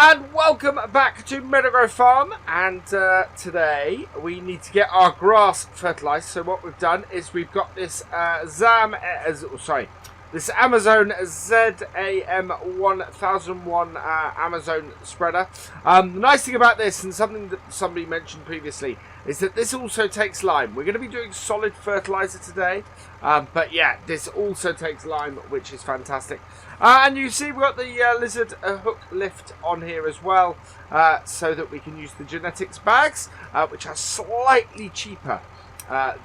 And welcome back to Meadow Grove Farm, and today we need to get our grass fertilised. So what we've done is we've got this this Amazon ZAM1001 Amazon spreader. The nice thing about this, and something that somebody mentioned previously, is that this also takes lime. We're going to be doing solid fertilizer today, but yeah, this also takes lime, which is fantastic. And you see we've got the lizard hook lift on here as well, so that we can use the genetics bags, which are slightly cheaper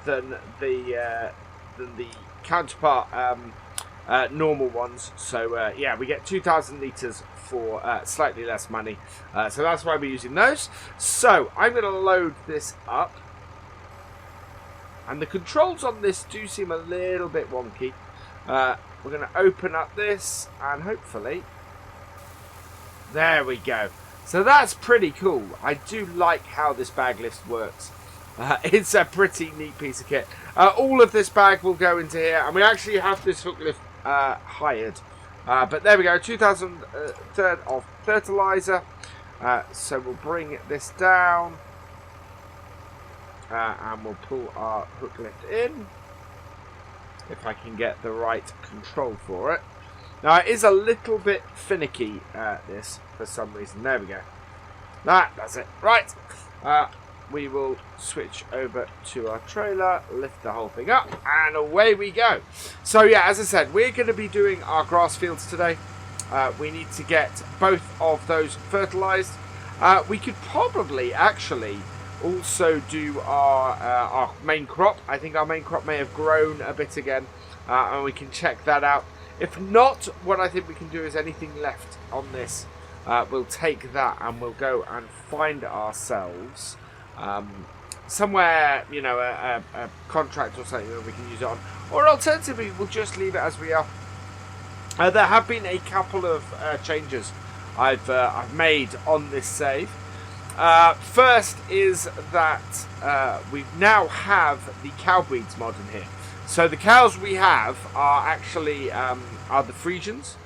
than the counterpart normal ones. So yeah, we get 2,000 litres for slightly less money. So that's why we're using those. So I'm going to load this up. And the controls on this do seem a little bit wonky. We're going to open up this and hopefully... There we go. So that's pretty cool. I do like how this bag lift works. It's a pretty neat piece of kit. All of this bag will go into here, and we actually have this hook lift hired. But there we go, 2,000 third of fertilizer. So we'll bring this down, and we'll pull our hook lift in. If I can get the right control for it. Now it is a little bit finicky, this, for some reason. There we go. That does it. Right. We will switch over to our trailer, lift the whole thing up, and away we go. So yeah, as I said, we're going to be doing our grass fields today. We need to get both of those fertilized. We could probably actually also do our main crop. I think our main crop may have grown a bit again, and we can check that out. If not, what I think we can do is anything left on this, we'll take that and we'll go and find ourselves somewhere, you know, a contract or something that we can use it on, or alternatively we'll just leave it as we are. There have been a couple of changes I've made on this save. First is that we now have the cow breeds mod in here. So the cows we have are actually are the Friesians.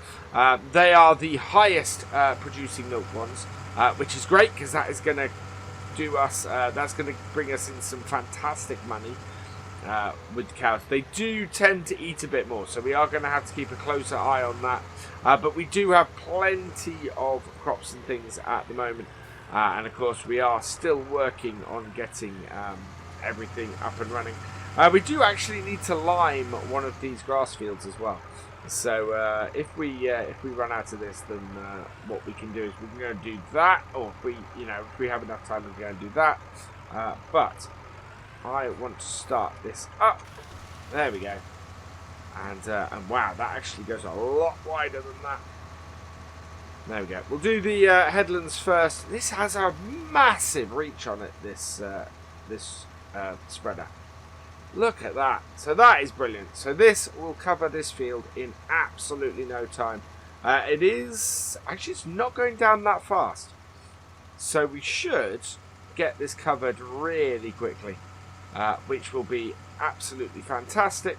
They are the highest producing milk ones, which is great because that is going to do us. That's going to bring us in some fantastic money with the cows. They do tend to eat a bit more, so we are going to have to keep a closer eye on that. But we do have plenty of crops and things at the moment. And of course we are still working on getting everything up and running. We do actually need to lime one of these grass fields as well. So if we run out of this, then what we can do is we can go and do that, or if we have enough time, we can go and do that. But I want to start this up. There we go. And wow, that actually goes a lot wider than that. There we go. We'll do the headlands first. This has a massive reach on it, this spreader. Look at that. So that is brilliant. So this will cover this field in absolutely no time. It is... Actually, it's not going down that fast. So we should get this covered really quickly, which will be absolutely fantastic.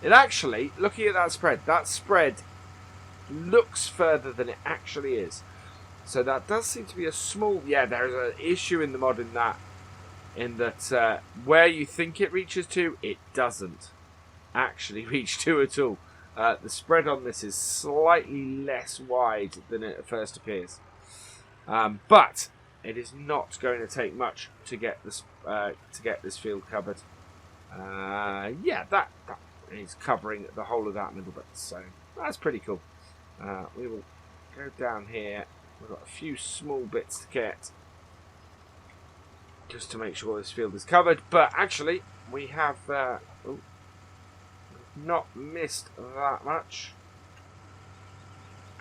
It actually, looking at that spread looks further than it actually is. So that does seem to be a small... Yeah, there is an issue in the mod in that where you think it reaches to, it doesn't actually reach to at all. The spread on this is slightly less wide than it at first appears. But it is not going to take much to get this field covered. Yeah, that is covering the whole of that middle bit. So that's pretty cool. We will go down here. We've got a few small bits to get just to make sure this field is covered. But actually, we have not missed that much.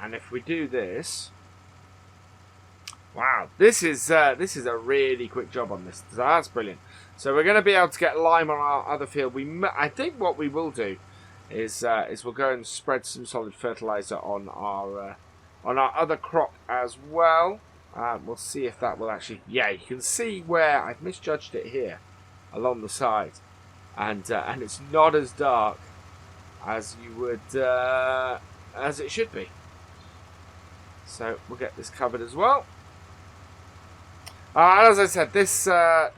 And if we do this, wow, this is a really quick job on this. So that's brilliant. So we're going to be able to get lime on our other field. I think what we will do is we'll go and spread some solid fertilizer on our other crop as well. We'll see if that will actually... Yeah, you can see where I've misjudged it here along the side, and it's not as dark as you would as it should be. So we'll get this covered as well. And as I said, this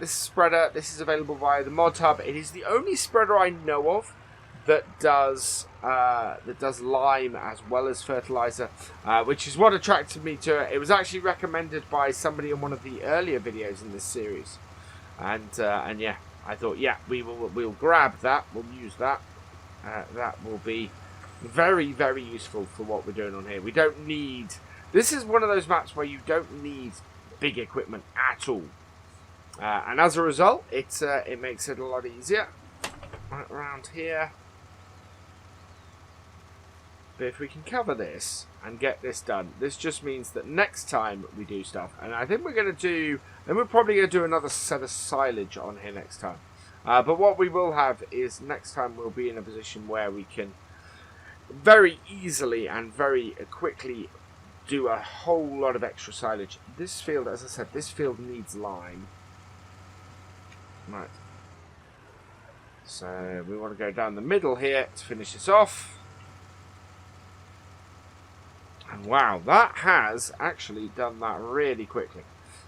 spreader, this is available via the modhub. It is the only spreader I know of that does lime as well as fertilizer, which is what attracted me to it. It was actually recommended by somebody in one of the earlier videos in this series, and yeah, I thought, yeah, we'll grab that. We'll use that. That will be very, very useful for what we're doing on here. We don't need. This is one of those maps where you don't need big equipment at all, and as a result, it makes it a lot easier. Right around here. But if we can cover this and get this done, this just means that next time we do stuff, and I think we're going to do, then we're probably going to do another set of silage on here next time. But what we will have is next time we'll be in a position where we can very easily and very quickly do a whole lot of extra silage. This field, as I said, this field needs lime. Right. So we want to go down the middle here to finish this off. And wow, that has actually done that really quickly.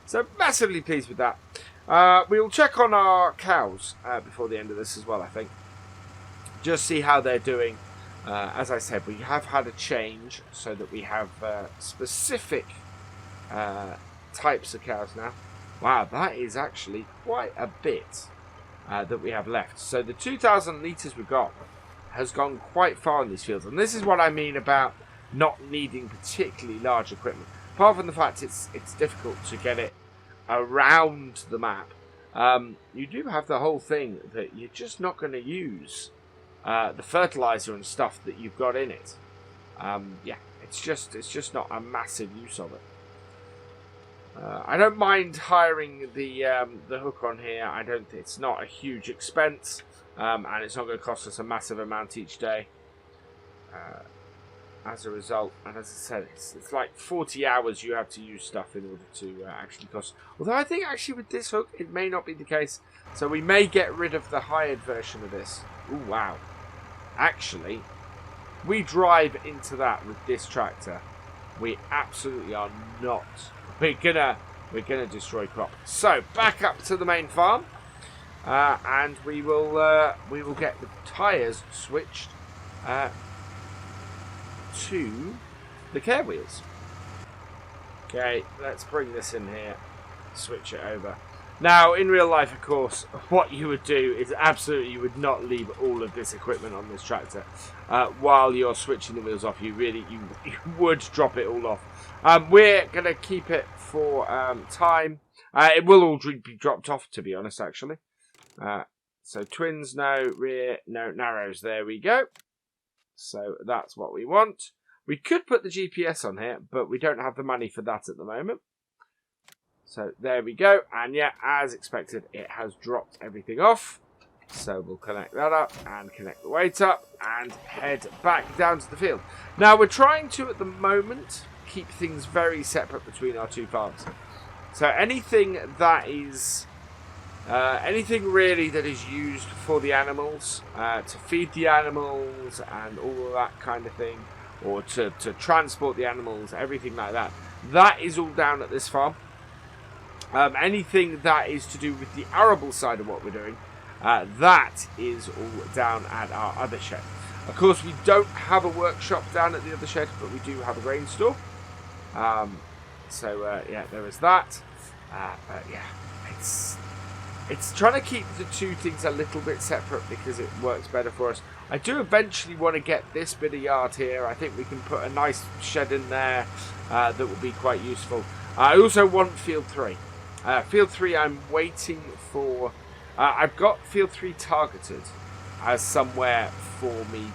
So massively pleased with that. We'll check on our cows before the end of this as well, I think. Just see how they're doing. As I said, we have had a change so that we have specific types of cows now. Wow, that is actually quite a bit that we have left. So the 2,000 litres we've got has gone quite far in these fields. And this is what I mean about not needing particularly large equipment. Apart from the fact it's difficult to get it around the map, you do have the whole thing that you're just not going to use the fertilizer and stuff that you've got in it. Yeah, it's just not a massive use of it. I don't mind hiring the hook on here. I don't. It's not a huge expense, and it's not going to cost us a massive amount each day. As a result, and as I said, it's like 40 hours you have to use stuff in order to actually cost. Although I think actually with this hook it may not be the case, so we may get rid of the hired version of this. Ooh, wow! Actually, we drive into that with this tractor. We absolutely are not. We're gonna destroy crop. So back up to the main farm, and we will get the tyres switched to the care wheels. Okay, let's bring this in here, switch it over. Now, in real life, of course, what you would do is absolutely you would not leave all of this equipment on this tractor while you're switching the wheels off. You would drop it all off. We're going to keep it for time. It will all be dropped off, to be honest, actually. So twins, no, rear, no, narrows. There we go. So that's what we want. We could put the GPS on here, but we don't have the money for that at the moment. So there we go. And yeah, as expected, it has dropped everything off. So we'll connect that up and connect the weight up and head back down to the field. Now we're trying to, at the moment, keep things very separate between our two farms. So anything that is... anything really that is used for the animals, to feed the animals and all of that kind of thing, or to transport the animals, everything like that, that is all down at this farm. Anything that is to do with the arable side of what we're doing, that is all down at our other shed. Of course, we don't have a workshop down at the other shed, but we do have a grain store. So yeah, there is that. But yeah, it's trying to keep the two things a little bit separate because it works better for us. I do eventually want to get this bit of yard here. I think we can put a nice shed in there that will be quite useful. I also want field 3. Field 3 I'm waiting for. I've got field 3 targeted as somewhere for me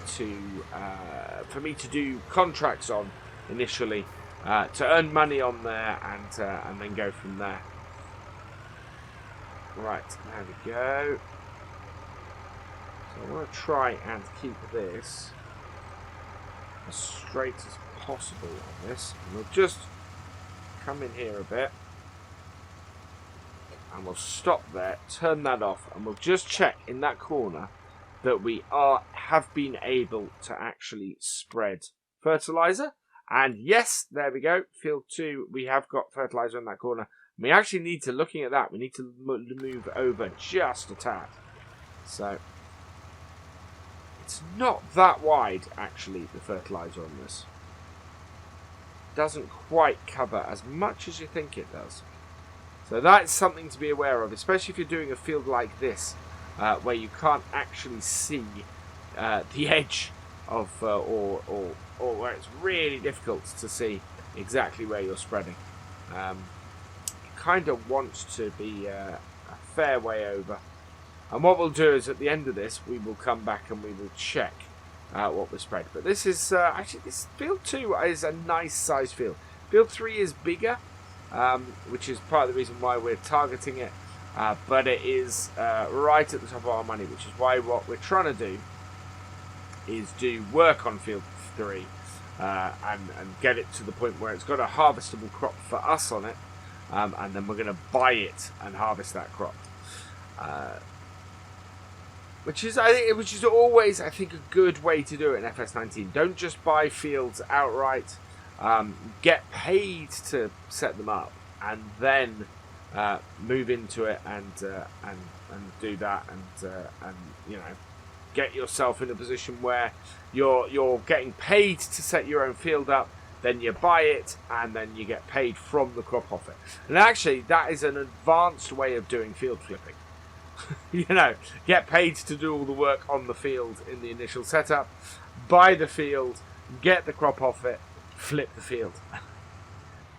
to do contracts on initially, to earn money on there and then go from there. Right, there we go. So I want to try and keep this as straight as possible on this. And we'll just come in here a bit. And we'll stop there, turn that off, and we'll just check in that corner that we have been able to actually spread fertilizer. And yes, there we go. Field 2, we have got fertilizer in that corner. We actually need to, looking at that, we need to move over just a tad. So, it's not that wide, actually, the fertilizer on this. Doesn't quite cover as much as you think it does. So that's something to be aware of, especially if you're doing a field like this, where you can't actually see the edge of, or where it's really difficult to see exactly where you're spreading. You kind of want to be a fair way over. And what we'll do is at the end of this, we will come back and we will check what was spread. But this is actually, this field 2 is a nice size field. Field 3 is bigger, which is part of the reason why we're targeting it. But it is right at the top of our money, which is why what we're trying to do is do work on field 3 and get it to the point where it's got a harvestable crop for us on it, and then we're going to buy it and harvest that crop. Which is always, I think, a good way to do it in FS19. Don't just buy fields outright. Get paid to set them up, and then move into it and do that, and you know, get yourself in a position where you're getting paid to set your own field up. Then you buy it, and then you get paid from the crop off it. And actually, that is an advanced way of doing field flipping. You know, get paid to do all the work on the field in the initial setup, buy the field, get the crop off it, flip the field.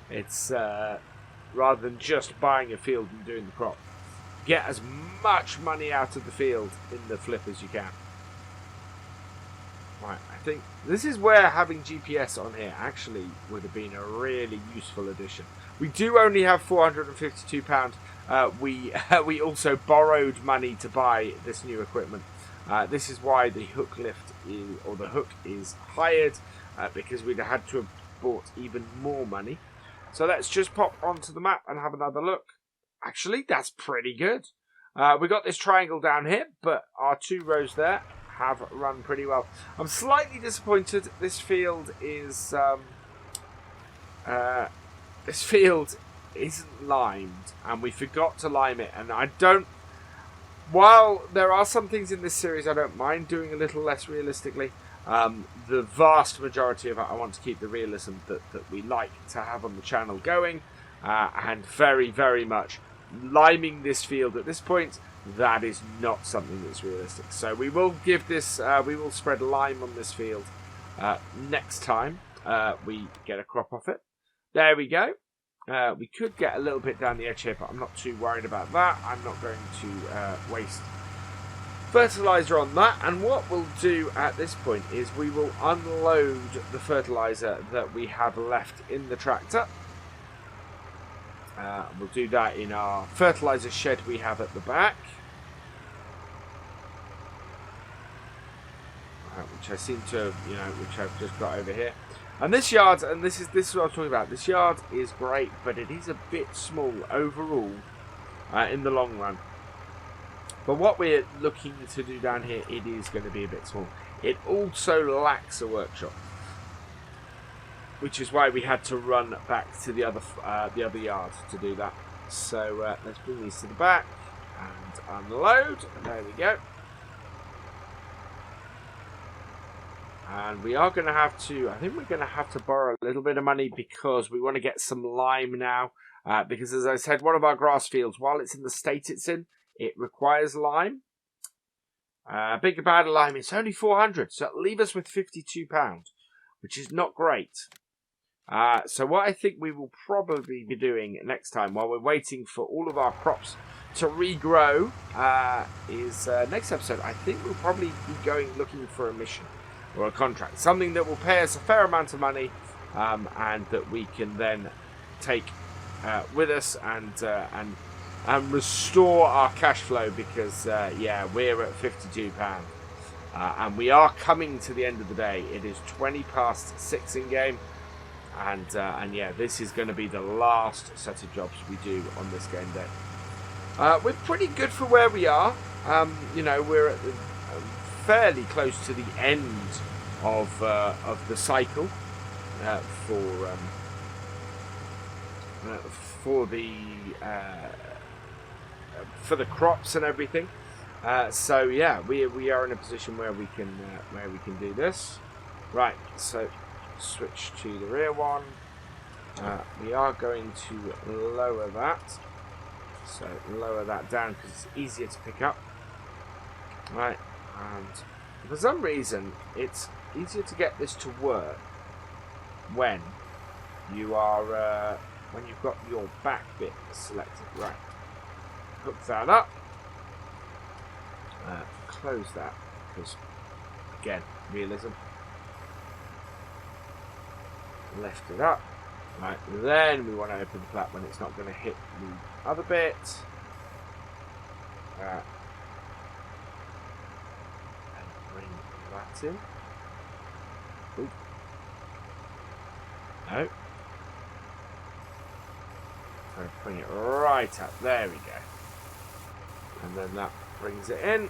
It's rather than just buying a field and doing the crop. Get as much money out of the field in the flip as you can. Right, I think this is where having GPS on here actually would have been a really useful addition. We do only have £452. We also borrowed money to buy this new equipment. This is why the hook lift is, or the hook is hired, because we'd have had to have bought even more money. So let's just pop onto the map and have another look. Actually, that's pretty good. We got this triangle down here, but our 2 rows there have run pretty well. I'm slightly disappointed. This field is isn't limed, and we forgot to lime it. And I don't. While there are some things in this series I don't mind doing a little less realistically, the vast majority of it I want to keep the realism that we like to have on the channel going, and very, very much liming this field at this point, that is not something that's realistic. So we will give this, we will spread lime on this field next time we get a crop off it. There we go. We could get a little bit down the edge here, but I'm not too worried about that. I'm not going to waste fertilizer on that. And what we'll do at this point is we will unload the fertilizer that we have left in the tractor. We'll do that in our fertilizer shed we have at the back, which I seem to, you know, which I've just got over here. And this yard, and this is what I'm talking about. This yard is great, but it is a bit small overall in the long run. But what we're looking to do down here, it is going to be a bit small. It also lacks a workshop, which is why we had to run back to the other yard to do that. So let's bring these to the back and unload. There we go. And we are going to have to, I think we're going to have to borrow a little bit of money because we want to get some lime now. Because as I said, one of our grass fields, while it's in the state it's in, it requires lime. Big bag of lime, it's only 400, so it'll leave us with £52, which is not great. So what I think we will probably be doing next time, while we're waiting for all of our crops to regrow, is next episode, I think we'll probably be looking for a mission or a contract, something that will pay us a fair amount of money, and that we can then take with us and restore our cash flow, because yeah, we're at £52, and we are coming to the end of the day. It is 6:20 in game, and yeah, this is going to be the last set of jobs we do on this game day. We're pretty good for where we are. You know, we're at the fairly close to the end of the cycle. for the crops and everything. So yeah, we are in a position where we can do this. Right, so switch to the rear one. We are going to lower that. So lower that down because it's easier to pick up. Right, and for some reason it's easier to get this to work when you are when you've got your back bit selected. Right, hook that up. Close that because again, realism. Lift it up. Right, then we want to open the flap when it's not going to hit the other bit. And bring that in. Ooh. No. So bring it right up. There we go. And then that brings it in.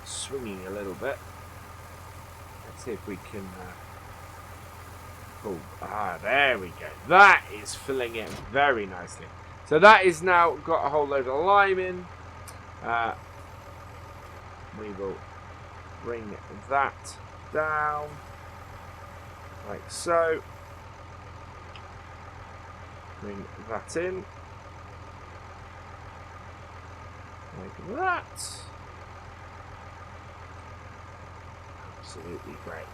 Swinging a little bit. Let's see if we can... there we go. That is filling it very nicely. So that is now got a whole load of lime in. We will bring that down like so. Bring that in like that. Absolutely great.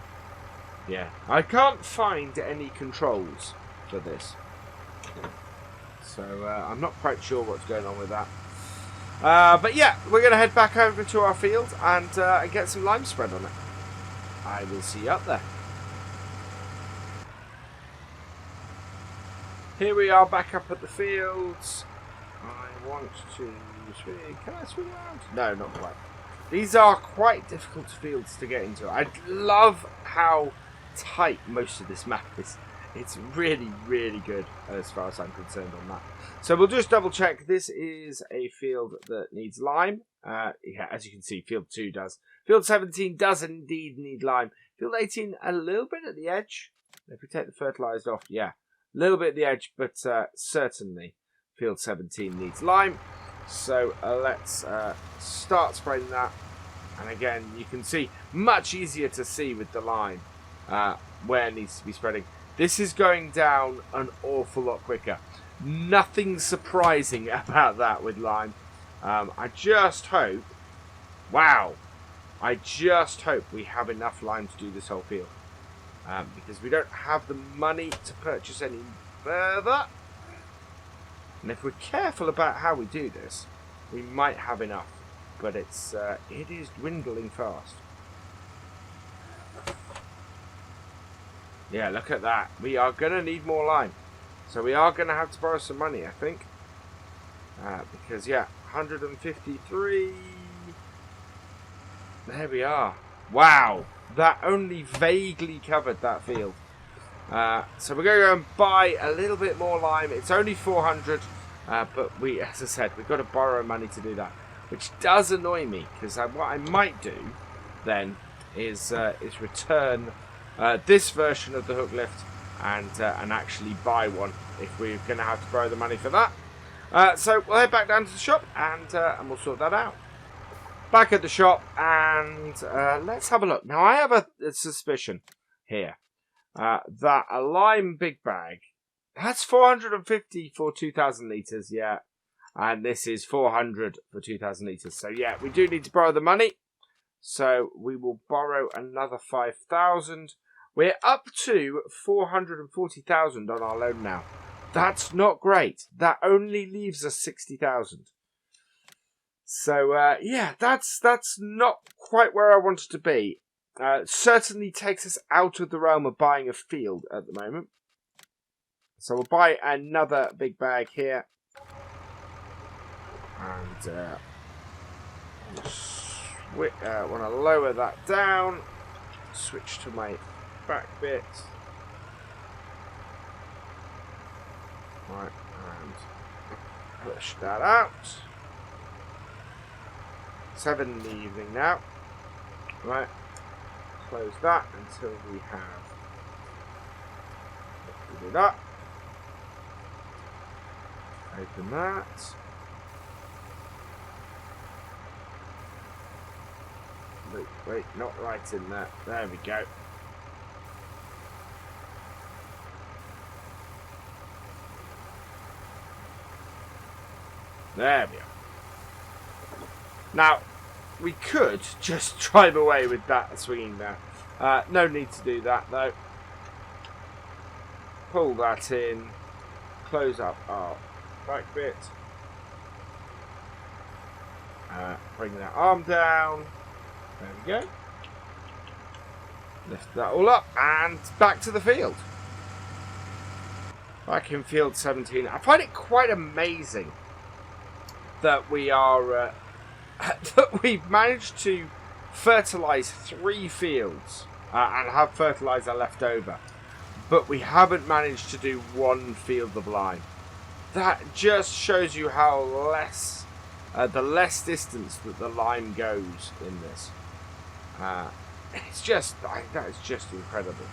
Yeah, I can't find any controls for this, so I'm not quite sure what's going on with that. But yeah, we're going to head back over to our field and get some lime spread on it. I will see you up there. Here we are back up at the fields. I want to swing. Can I swing around? No, not quite. These are quite difficult fields to get into. I love how tight most of this map is. It's really, really good as far as I'm concerned on that. So we'll just double check. This is a field that needs lime. Yeah, as you can see, field 2 does. Field 17 does indeed need lime. Field 18 a little bit at the edge. If we take the fertilizer off, yeah, a little bit at the edge, but certainly field 17 needs lime. So let's start spraying that. And again, you can see, much easier to see with the lime where it needs to be spreading. This is going down an awful lot quicker. Nothing surprising about that with lime. I just hope, wow, I just hope we have enough lime to do this whole field. Because we don't have the money to purchase any further. And if we're careful about how we do this, we might have enough. But it is dwindling fast. Yeah, look at that. We are going to need more lime. So we are going to have to borrow some money, I think. Because, yeah, 153. There we are. Wow. That only vaguely covered that field. So we're going to go and buy a little bit more lime. It's only 400. But we, as I said, we've got to borrow money to do that. Which does annoy me. Because what I might do then is return this version of the hook lift and actually buy one if we're going to have to borrow the money for that. So we'll head back down to the shop and we'll sort that out. Back at the shop and let's have a look. Now I have a suspicion here that a lime big bag, that's 450 for 2,000 litres, yeah. And this is 400 for 2,000 litres. So yeah, we do need to borrow the money. So we will borrow another 5,000. We're up to 440,000 on our loan now. That's not great. That only leaves us 60,000. So yeah, that's not quite where I wanted to be. Certainly takes us out of the realm of buying a field at the moment. So we'll buy another big bag here. And want to lower that down. Switch to my back bit. Right, and push that out. 7 in the evening now. Right. close that until we have. We'll do that. Open that. Wait, not right in there. There we go. There we are. Now, we could just drive away with that swinging there. No need to do that though. Pull that in. Close up our back bit. Bring that arm down. There we go. Lift that all up and back to the field. Back in field 17. I find it quite amazing that we are that we've managed to fertilize 3 fields and have fertilizer left over, but we haven't managed to do 1 field of lime. That just shows you how less the less distance that the lime goes in this. It's just that is just incredible.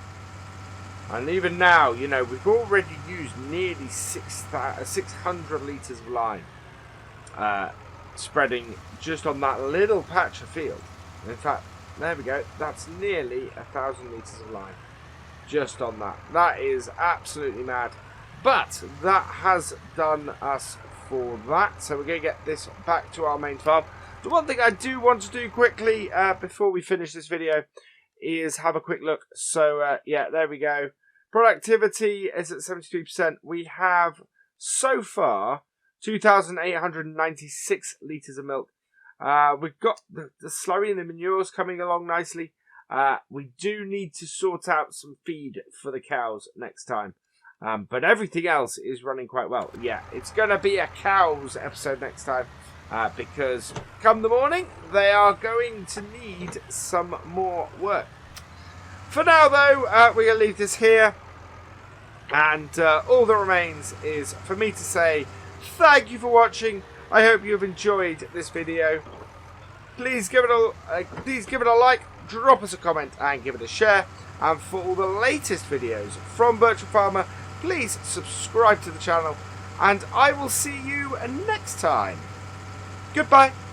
And even now, you know, we've already used nearly 600 litres of lime. Spreading just on that little patch of field. In fact, there we go. That's nearly 1,000 litres of lime. Just on that. That is absolutely mad. But that has done us for that. So we're going to get this back to our main farm. The one thing I do want to do quickly before we finish this video is have a quick look. So yeah, there we go. Productivity is at 73%. We have so far 2,896 litres of milk. We've got the slurry and the manures coming along nicely. We do need to sort out some feed for the cows next time. But everything else is running quite well. Yeah, it's going to be a cows episode next time. Because come the morning, they are going to need some more work. For now, though, we're going to leave this here. And all that remains is for me to say thank you for watching. I hope you've enjoyed this video. Please give it a like, drop us a comment, and give it a share. And for all the latest videos from Virtual Farmer, please subscribe to the channel. And I will see you next time. Goodbye.